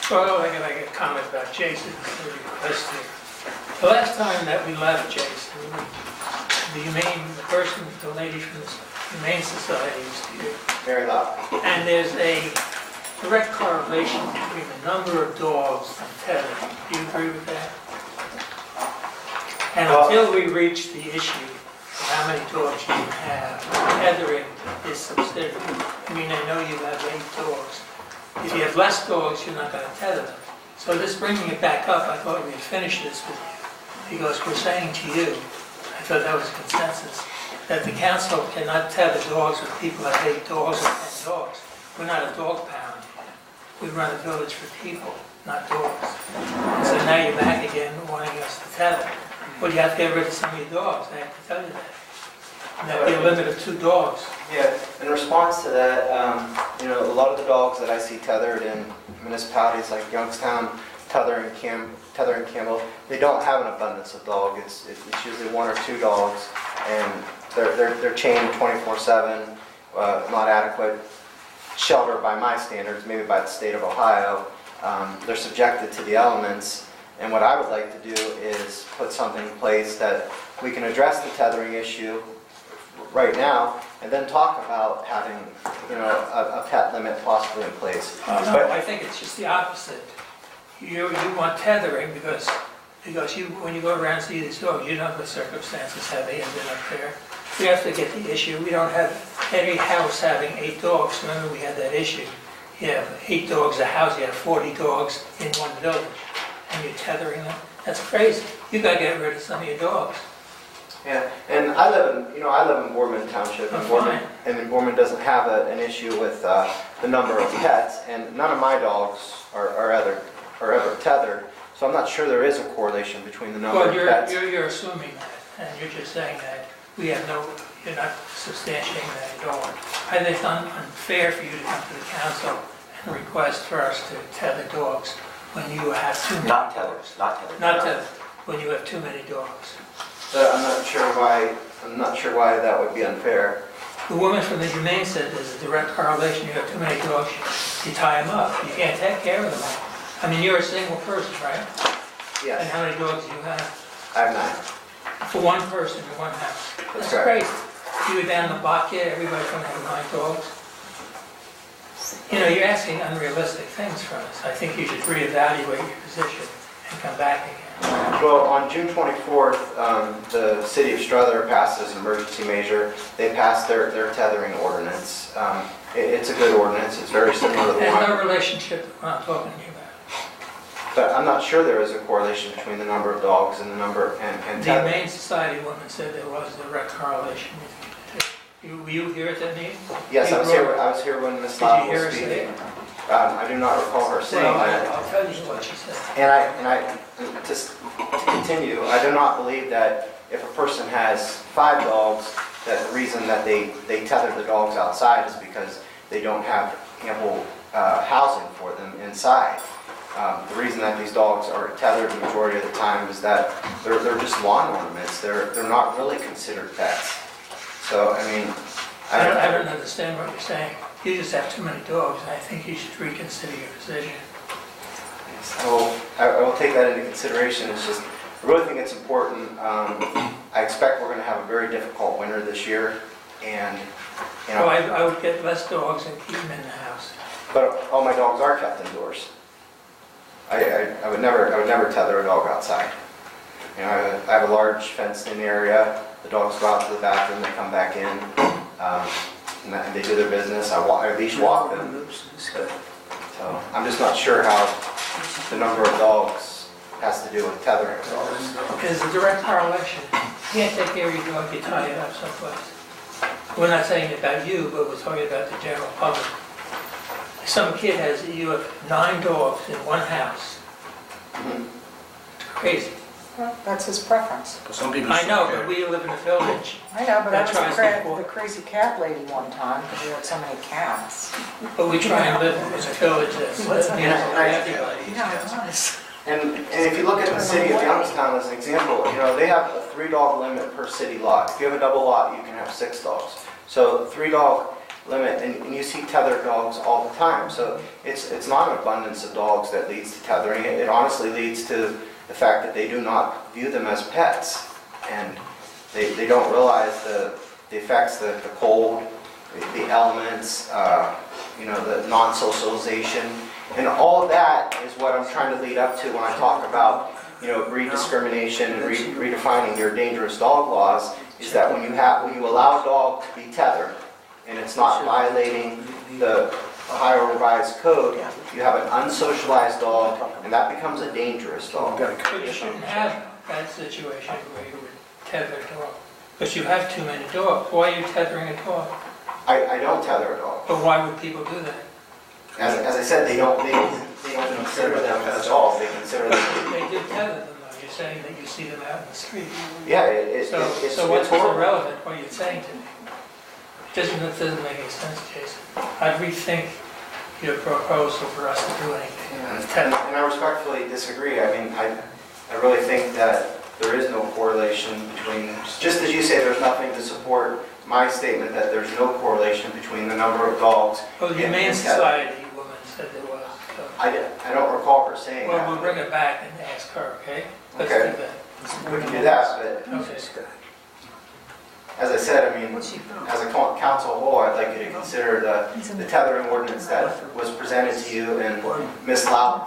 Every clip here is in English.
Well, I make a comment about Jason, the request here. The last time that we left Jason, the person, the lady from the Humane Society was here. Very loud. And there's a direct correlation between the number of dogs and tethering. Do you agree with that? And until we reach the issue of how many dogs you have, tethering is subsidiary. I mean, I know you have 8 dogs. If you have less dogs, you're not going to tether them. So this bringing it back up, I thought we'd finish this with you, because we're saying to you, I thought that was a consensus, that the council cannot tether dogs with people that hate dogs or 10 dogs. We're not a dog pound. We run a village for people, not dogs. And so now you're back again wanting us to tether. Well, you have to get rid of some of your dogs, I have to tell you that. And there'll be a limit of 2 dogs. Yeah, in response to that, a lot of the dogs that I see tethered in municipalities like Youngstown, Tethering Campbell, they don't have an abundance of dogs. It's usually 1 or 2 dogs, and they're chained 24/7, not adequate shelter by my standards, maybe by the state of Ohio. They're subjected to the elements, and what I would like to do is put something in place that we can address the tethering issue right now, and then talk about having, a pet limit possibly in place. No, but I think it's just the opposite. You want tethering because when you go around and see these dogs, you know the circumstances have ended up there. We have to get the issue. We don't have any house having 8 dogs. Remember, we had that issue. You have 8 dogs a house. You have 40 dogs in one village, and you're tethering them. That's crazy. You got to get rid of some of your dogs. Yeah, and I live in Boardman Township, and Boardman doesn't have an issue with the number of pets, and none of my dogs are ever tethered, so I'm not sure there is a correlation between the number of pets. Well, you're assuming that, and you're just saying that you're not substantiating that at all. I think it's unfair for you to come to the council and request for us to tether dogs when you have too many dogs. Not tethered, when you have too many dogs. I'm not sure why that would be unfair. The woman from the Humane said there's a direct correlation. You have too many dogs, you tie them up. You can't take care of them all. I mean, you're a single person, right? Yes. And how many dogs do you have? I have 9. For one person in one house. That's crazy. If you were down the block here, everybody's going to have 9 dogs. You're asking unrealistic things from us. I think you should reevaluate your position and come back again. Well, on June 24th, the city of Strother passed as an emergency measure. They passed their tethering ordinance. It's a good ordinance. It's very similar to the one. There's no relationship to what I'm talking to you about. But I'm not sure there is a correlation between the number of dogs and the number and The tethering. Humane Society woman said there was a direct correlation between the 2. Were you here at that meeting? Yes, I was here when Ms. Love was speaking. I do not recall her saying that. I'll tell you what she said. And just to continue, I do not believe that if a person has 5 dogs, that the reason that they tether the dogs outside is because they don't have ample housing for them inside. The reason that these dogs are tethered the majority of the time is that they're just lawn ornaments. They're not really considered pets. So, I mean... I don't understand what you're saying. You just have too many dogs, and I think you should reconsider your position. I will take that into consideration. It's just, I really think it's important. I expect we're going to have a very difficult winter this year, and Well, I would get less dogs and keep them in the house. But all my dogs are kept indoors. I would never tether a dog outside. I have a large fenced-in area. The dogs go out to the bathroom, they come back in, and they do their business. I leash walk them. So I'm just not sure how the number of dogs has to do with tethering dogs. There's a direct correlation. You can't take care of your dog, you tie it up someplace. We're not saying about you, but we're talking about the general public. Some kid you have 9 dogs in one house. Mm-hmm. It's crazy. Well, that's his preference. Some people I know, but we live in a village. I know, but I was the the crazy cat lady one time because we had so many cats. But we try and live in a village that's, Yeah, it was. And if you look at the city of Youngstown as an example, they have a 3-dog limit per city lot. If you have a double lot, you can have 6 dogs. So 3-dog limit, and you see tethered dogs all the time. So it's not an abundance of dogs that leads to tethering. It honestly leads to the fact that they do not view them as pets, and they don't realize the effects, the cold, the elements, the non-socialization, and all of that is what I'm trying to lead up to when I talk about breed discrimination and redefining your dangerous dog laws. Is that when you allow a dog to be tethered and it's not violating the Ohio Revised Code, you have an unsocialized dog, and that becomes a dangerous dog. But you shouldn't have that situation where you would tether a dog, because you have too many dogs. Why are you tethering a dog? I don't tether a dog. But why would people do that? As I said, they don't consider them as dogs. They consider them. They do tether them, though. You're saying that you see them out in the street. Yeah, So what's irrelevant, what you're saying to me? It doesn't make any sense, Jason. I'd rethink your proposal for us to do anything. And I respectfully disagree. I mean, I really think that there is no correlation between, just as you say, there's nothing to support my statement that there's no correlation between the number of dogs. Well, the Humane Society woman said there was. So. I don't recall her saying that. Well, we'll bring it back and ask her, okay? Let's Okay. do that. We can do that, but Okay. as I said, I mean, as a council whole, I'd like you to consider the tethering ordinance that was presented to you, and Ms. Lau,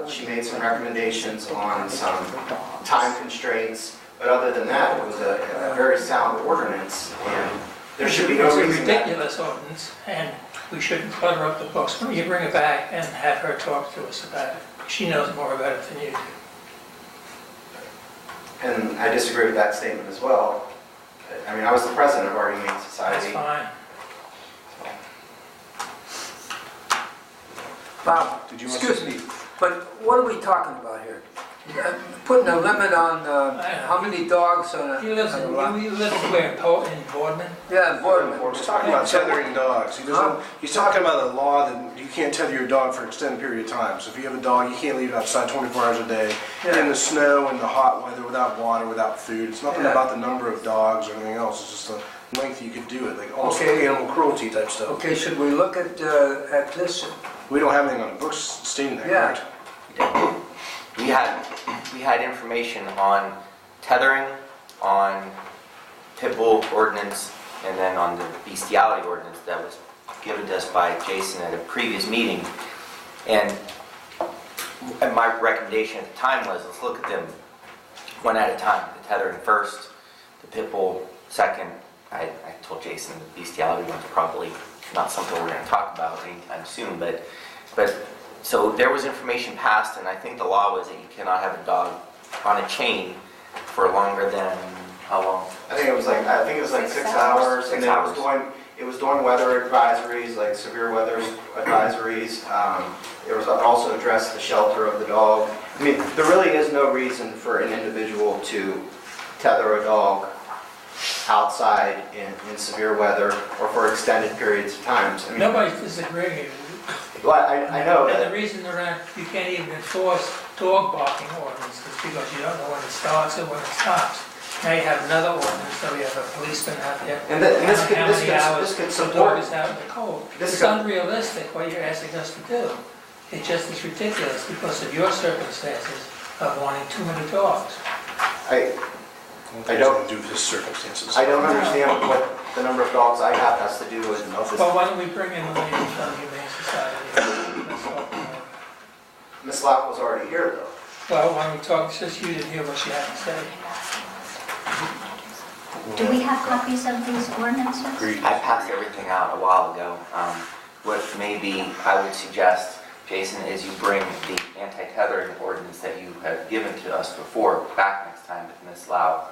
she made some recommendations on some time constraints, but other than that, it was a very sound ordinance, and there should be no reason It's a ridiculous ordinance, and we shouldn't clutter up the books. Why don't you bring it back and have her talk to us about it? She knows more about it than you do. And I disagree with that statement as well. I mean, I was the president of our Humane Society. That's fine. Bob, excuse me, but what are we talking about here? Putting a limit on how many dogs on a... You live where, in Boardman? Yeah, in Boardman. He's talking about tethering dogs. He's talking about a law that you can't tether your dog for an extended period of time. So if you have a dog, you can't leave it outside 24 hours a day, in the snow, in the hot weather, without water, without food. It's nothing about the number of dogs or anything else. It's just the length you could do it, like almost like animal cruelty type stuff. Okay, should we look at this? We don't have anything on the books stating that, correct? We had information on tethering, on pit bull ordinance, and then on the bestiality ordinance that was given to us by Jason at a previous meeting. And my recommendation at the time was, let's look at them one at a time. The tethering first, the pit bull second. I told Jason the bestiality one's probably not something we're going to talk about anytime soon, but so there was information passed, and I think the law was that you cannot have a dog on a chain for longer than how long? I think it was like 6 hours, and then it was doing weather advisories, like severe weather advisories. It was also addressed the shelter of the dog. I mean, there really is no reason for an individual to tether a dog outside in severe weather or for extended periods of times. I mean, Nobody's disagreeing. well, I know And that. the reason you can't even enforce dog barking ordinances is because you don't know when it starts or when it stops. Now you have another ordinance, so you have a policeman out there. And this could how many hours could the support. dog is out in the cold. This It's could- unrealistic what you're asking us to do. It just is ridiculous because of your circumstances of wanting too many dogs. I don't do with his circumstances. I don't understand what the number of dogs I have has to do with this. Well, why don't we bring in the lady from the Humane Society? Let's talk to her. Ms. Lapp was already here, though. Well, why don't we talk, since you didn't hear what she had to say. Do we have copies of these ordinances? I passed everything out a while ago. What maybe I would suggest, Jason, is you bring the anti-tethering ordinance that you have given to us before back next time with Ms. Lau,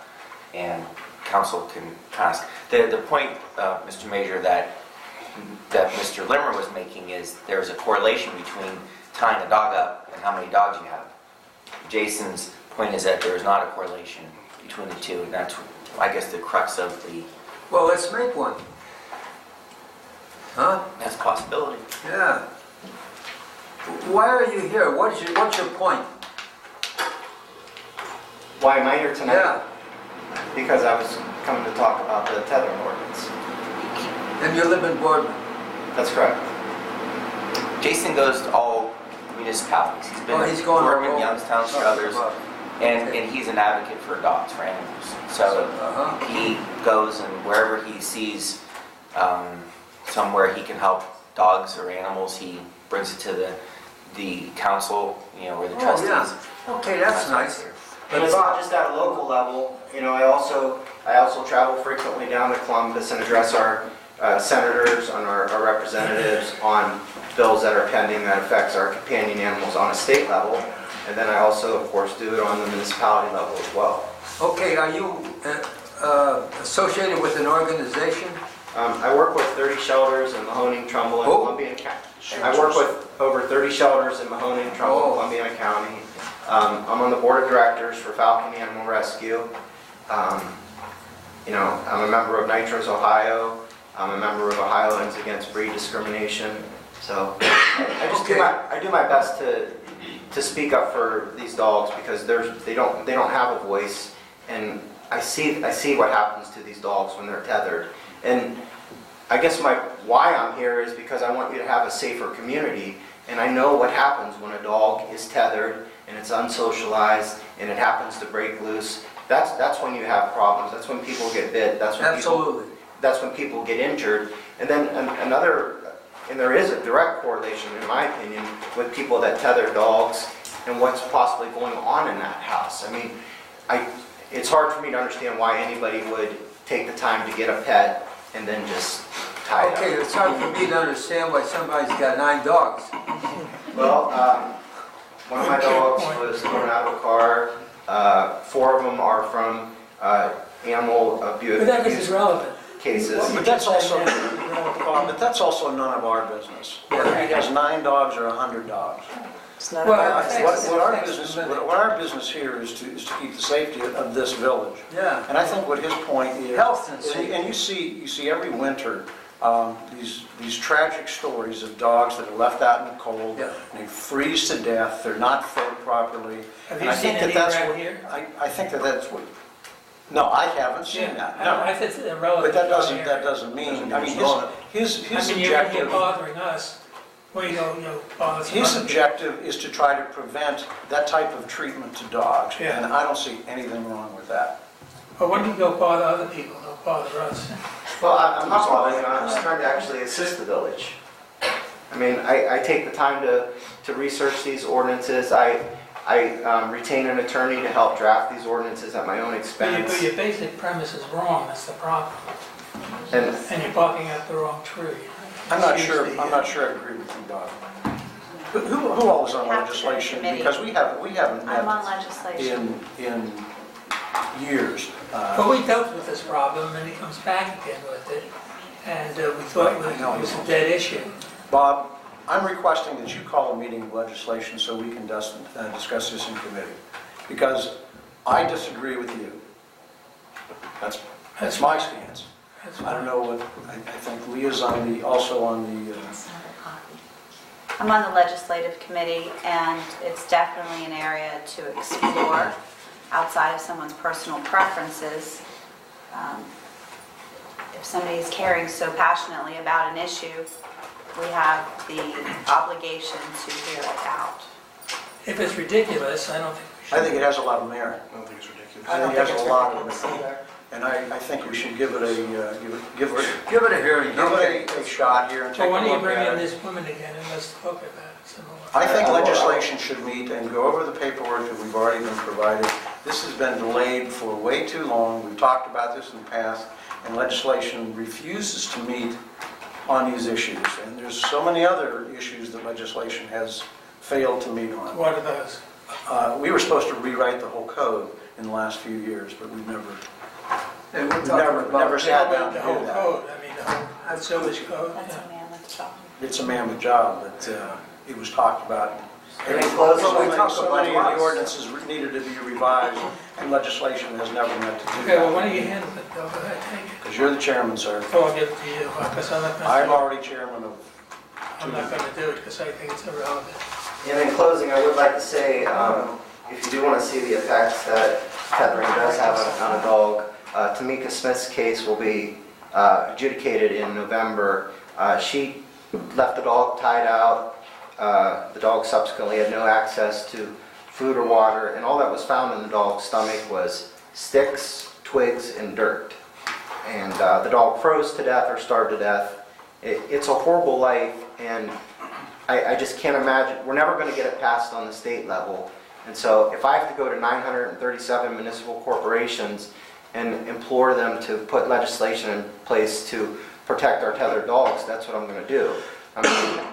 and council can ask. The point, Mr. Major, that Mr. Limmer was making is there's a correlation between tying a dog up and how many dogs you have. Jason's point is that there is not a correlation between the two, and that's, I guess, the crux of the... Well, let's make one. Huh? That's a possibility. Yeah. Why are you here? What's your point? Why am I here tonight? Yeah. Because I was coming to talk about the tethering ordinance. And you live in Boardman? That's correct. Jason goes to all municipalities. He's been Oh, he's going all Boardman, over. Youngstown, Struthers, and he's an advocate for dogs, for animals. So he goes and wherever he sees somewhere he can help dogs or animals, he brings it to the council, or the trustees. Yeah. Okay, that's nice. And it's not just at a local level. I also travel frequently down to Columbus and address our senators and our representatives on bills that are pending that affects our companion animals on a state level. And then I also, of course, do it on the municipality level as well. Okay, are you associated with an organization? I work with 30 shelters in Mahoning, Trumbull, and Columbiana County. I work with over 30 shelters in Mahoning, Trumbull, Columbiana County. I'm on the board of directors for Falcon Animal Rescue. I'm a member of Nitros Ohio. I'm a member of Ohioans Against Breed Discrimination. So I do my best to speak up for these dogs because they don't have a voice, and I see what happens to these dogs when they're tethered. And I guess why I'm here is because I want you to have a safer community, and I know what happens when a dog is tethered and it's unsocialized and it happens to break loose. That's when you have problems. That's when people get bit. That's when people get injured. And then and there is a direct correlation, in my opinion, with people that tether dogs and what's possibly going on in that house. I mean, it's hard for me to understand why anybody would take the time to get a pet and then just tie it up. Okay, it's hard for me to understand why somebody's got 9 dogs. Well, one of my dogs was thrown out of a car. 4 of them are from animal abuse But that is irrelevant. cases. But that's also none of our business. Whether he has 9 dogs or 100 dogs. It's not Well, about What our business here is to keep the safety of this village. Yeah. And I think what his point is, Health and safety. and you see every winter these tragic stories of dogs that are left out in the cold. Yeah. And they freeze to death. They're not fed properly. Have And you I seen think any that's around what here? I think that's what. No, I haven't seen that. No. I think it's irrelevant. But that doesn't mean. I mean, his I mean, you're objective. bothering us. Well, you know, bother some His other people. objective is to try to prevent that type of treatment to dogs, Yeah. and I don't see anything wrong with that. But when you go bother other people, don't bother us. Well, I'm not bothering. I'm just trying to actually assist the village. I mean, I take the time to research these ordinances. I retain an attorney to help draft these ordinances at my own expense. But your basic premise is wrong, that's the problem. And And you're barking at the wrong tree. I'm not sure I agree with you, Bob. Who all is on legislation? Because we haven't I'm on met legislation. in years. But we dealt with this problem, and he comes back again with it, and we thought it was a dead issue. Bob, I'm requesting that you call a meeting of legislation so we can discuss this in committee, because I disagree with you. That's my stance. I don't know what, I think Leah's also on the, It's not a copy. I'm on the legislative committee, and it's definitely an area to explore outside of someone's personal preferences. If somebody's caring so passionately about an issue, we have the obligation to hear it out. If it's ridiculous, I don't think we should. I think it has a lot of merit. I don't think it's ridiculous. I think it has a lot of merit. And I think we should give it a hearing, give it a shot here and take a Well, why don't you look bring at in it. this woman again and let's talk about it some more. I think legislation should meet and go over the paperwork that we've already been provided. This has been delayed for way too long. We've talked about this in the past, and legislation refuses to meet on these issues. And there's so many other issues that legislation has failed to meet on. What are those? We were supposed to rewrite the whole code in the last few years, but we've never sat down to The whole do that. code, I mean, the whole village code. That's yeah. a mammoth job. It's a mammoth job, but it was talked about. And in closing, So many of the ordinances needed to be revised, and legislation has never met to do Okay, well, why that. don't you handle it, though, go ahead, take it. Because you're the chairman, sir. Oh, I'll give it to you, because I'm not I'm gonna, already chairman of I'm not gonna do it, because I think it's irrelevant. And in closing, I would like to say, if you do want to see the effects that tethering does have on a dog, Tamika Smith's case will be adjudicated in November. She left the dog tied out. The dog subsequently had no access to food or water, and all that was found in the dog's stomach was sticks, twigs, and dirt. And the dog froze to death or starved to death. It's a horrible life, and I just can't imagine. We're never going to get it passed on the state level. And so if I have to go to 937 municipal corporations and implore them to put legislation in place to protect our tethered dogs, that's what I'm going to do. I'm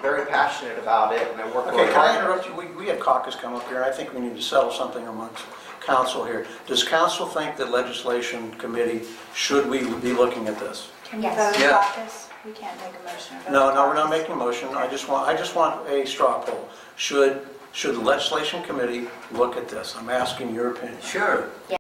very passionate about it, and I work Okay, really can I hard. interrupt you? We had caucus come up here, and I think we need to settle something amongst council here. Does council think that legislation committee, should we be looking at this? Can you Yes. vote in Yeah. caucus? We can't make a motion. or vote No, in no, we're not caucus. making a motion. I just want a straw poll. Should the legislation committee look at this? I'm asking your opinion. Sure. Yes.